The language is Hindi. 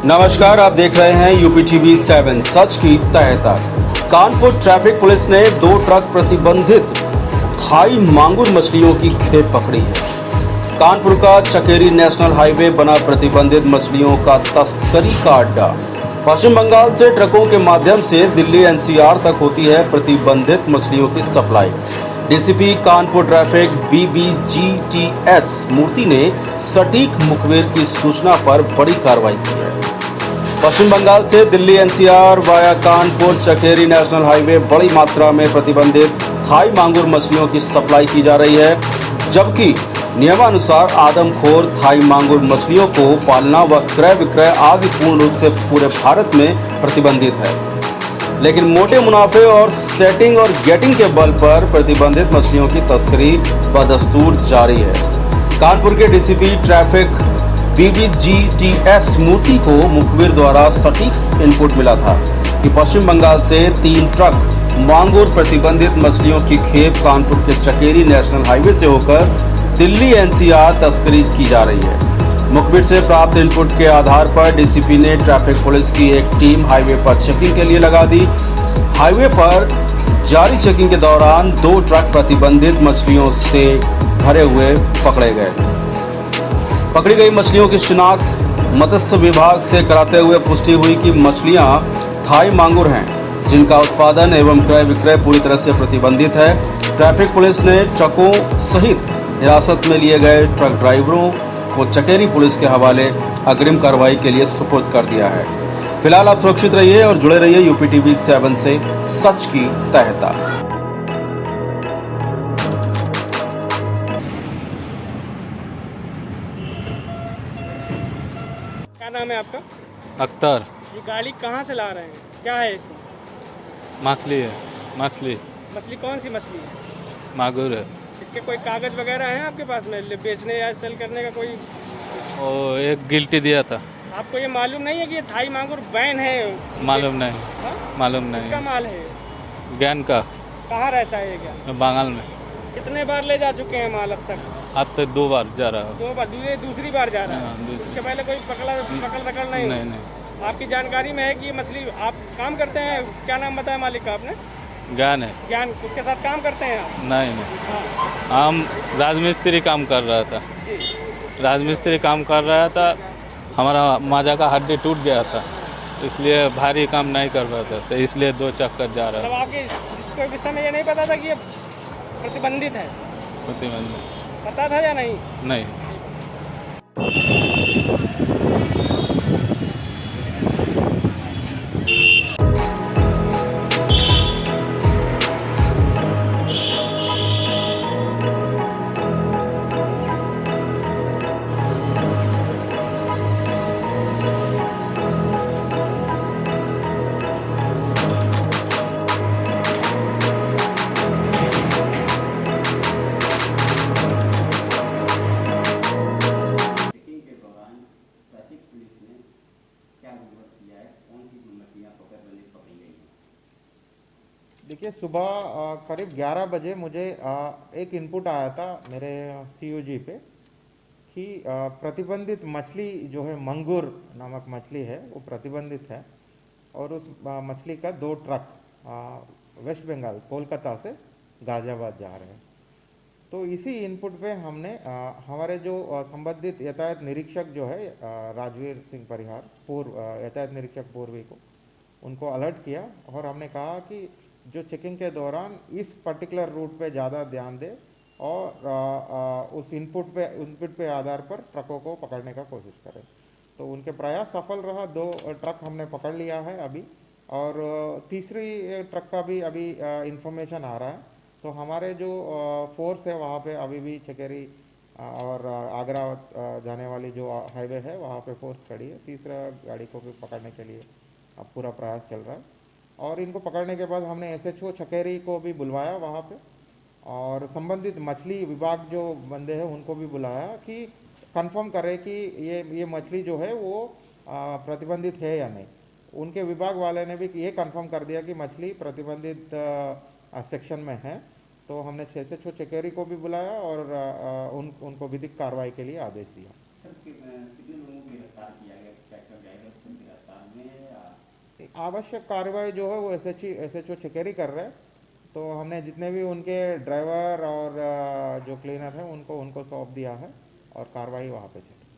नमस्कार, आप देख रहे हैं यूपी टीवी 7 सच की तह तक। कानपुर ट्रैफिक पुलिस ने 2 ट्रक प्रतिबंधित थाई मांगुर मछलियों की खेप पकड़ी है। कानपुर का चकेरी नेशनल हाईवे बना प्रतिबंधित मछलियों का तस्करी का अड्डा। पश्चिम बंगाल से ट्रकों के माध्यम से दिल्ली एनसीआर तक होती है प्रतिबंधित मछलियों की supply. DCP Kanpur traffic BBGTS मूर्ति ने सटीक मुखबिर की सूचना पर बड़ी कार्रवाई की है। पश्चिम बंगाल से Delhi NCR via Kanpur Chakeri national highway बड़ी मात्रा में प्रतिबंधित थाई मांगुर मछलियों की सप्लाई की जा रही है, जबकि नियमानुसार आदमखोर थाई मांगुर मछलियों को पालना व क्रय विक्रय आदि पूर्ण रूप से पूरे भारत में प्रतिबंधित है। लेकिन मोटे मुनाफे और सेटिंग और गेटिंग के बल पर प्रतिबंधित मछलियों की तस्करी बदस्तूर जारी है। कानपुर के डीसीपी ट्रैफिक BBGTS मूर्ति को मुखबिर द्वारा सटीक इनपुट मिला था कि पश्चिम बंगाल से 3 ट्रक मांगुर प्रतिबंधित मछलियों की खेप कानपुर के चकेरी नेशनल हाईवे से होकर दिल्ली एनसीआर तस्करी की जा रही है। मुखबिर से प्राप्त इनपुट के आधार पर डीसीपी ने ट्रैफिक पुलिस की एक टीम हाईवे पर चेकिंग के लिए लगा दी। हाईवे पर जारी चेकिंग के दौरान 2 ट्रक प्रतिबंधित मछलियों से भरे हुए पकड़े गए। पकड़ी गई मछलियों की शिनाख्त मत्स्य विभाग से कराते हुए पुष्टि हुई कि मछलियां थाई मांगुर हैं, जिनका उत्पादन एवं क्रय विक्रय पूरी तरह से प्रतिबंधित है। ट्रैफिक पुलिस ने ट्रकों सहित हिरासत में लिए गए ट्रक ड्राइवरों को चकेरी पुलिस के हवाले अग्रिम कार्रवाई के लिए सुपुर्द कर दिया है। फिलहाल आप सुरक्षित रहिए और जुड़े रहिए यूपी टीवी 7 से सच की तह तक। क्या नाम है आपका? अख्तर। ये गाड़ी कहाँ से ला रहे हैं? क्या है इसमें? मछली है। मछली मछली कौन सी मछली है? मांगुर है। इसके कोई कागज़ वगैरह हैं आपके पास में बेचने या सेल करने का कोई? और एक गिल्टी दिया था। आपको ये मालूम नहीं है कि ये थाई मांगुर बैन है? मालूम नहीं। हाँ? मालूम किसका नहीं। माल है? ज्ञान का। कहाँ रहता है ये ज्ञान? बंगाल में। कितने बार ले जा चुके हैं माल अब तक? अब तक 2 बार जा रहा हूँ। 2 बार, दूसरी बार जा रहा है? हाँ, दूसरी। इसके पहले कोई पकड़ नहीं? नहीं। आपकी जानकारी में है कि ये मछली आप काम करते हैं? क्या नाम बताया मालिक का आपने? ज्ञान है। ज्ञान, उसके साथ काम करते हैं आप? नहीं। हाँ हम राजमिस्त्री काम कर रहा था। जी। राजमिस्त्री काम कर रहा था, हमारा माजा का हड्डी टूट गया था, इसलिए भारी काम नहीं कर पाता था, इसलिए 2 चक्कर जा रहा मतलब है। आपके इसको विषय में ये नहीं पता था कि ये प्रतिबंधित है? पता था या नहीं? नहीं। चेकिंग के दौरान ट्रैफिक पुलिस ने क्या बंदोबस्त किया है, कौन सी मछलियां पकड़ी गई हैं? देखिए, सुबह करीब 11 बजे मुझे एक इनपुट आया था मेरे COG पे कि प्रतिबंधित मछली जो है मंगूर नामक मछली है, वो प्रतिबंधित है और उस मछली का 2 ट्रक वेस्ट बंगाल कोलकाता से गाजियाबाद जा रहे हैं। तो इसी इनपुट पे हमने हमारे जो संबंधित यातायात निरीक्षक जो है राजवीर सिंह परिहार, पूर्व यातायात निरीक्षक पूर्वी को, उनको अलर्ट किया और हमने कहा कि जो चेकिंग के दौरान इस पर्टिकुलर रूट पे ज़्यादा ध्यान दे और उस इनपुट पे आधार पर ट्रकों को पकड़ने का कोशिश करें। तो उनके प्रयास सफल रहा, 2 ट्रक हमने पकड़ लिया है अभी, और तीसरी ट्रक का भी अभी इंफॉर्मेशन आ रहा है। तो हमारे जो फोर्स है वहाँ पे अभी भी चकेरी और आगरा जाने वाली जो हाईवे है वहाँ पे फोर्स खड़ी है। तीसरा गाड़ी को भी पकड़ने के लिए अब पूरा प्रयास चल रहा है और इनको पकड़ने के बाद हमने SHO चकेरी को भी बुलवाया वहाँ पे और संबंधित मछली विभाग जो बंदे हैं उनको भी बुलाया कि कंफर्म करें कि ये मछली जो है वो प्रतिबंधित है या नहीं। उनके विभाग वाले ने भी ये कंफर्म कर दिया कि मछली प्रतिबंधित सेक्शन में है। तो हमने SHO चकेरी को भी बुलाया और उनको विधिक कार्रवाई के लिए आदेश दिया। सर, कितने लोगों को गिरफ्तार किया गया? आवश्यक कार्रवाई जो है वो एसएचओ चकेरी कर रहे हैं। तो हमने जितने भी उनके ड्राइवर और जो क्लीनर हैं उनको सौंप दिया है और कार्रवाई वहाँ पे चल रही है।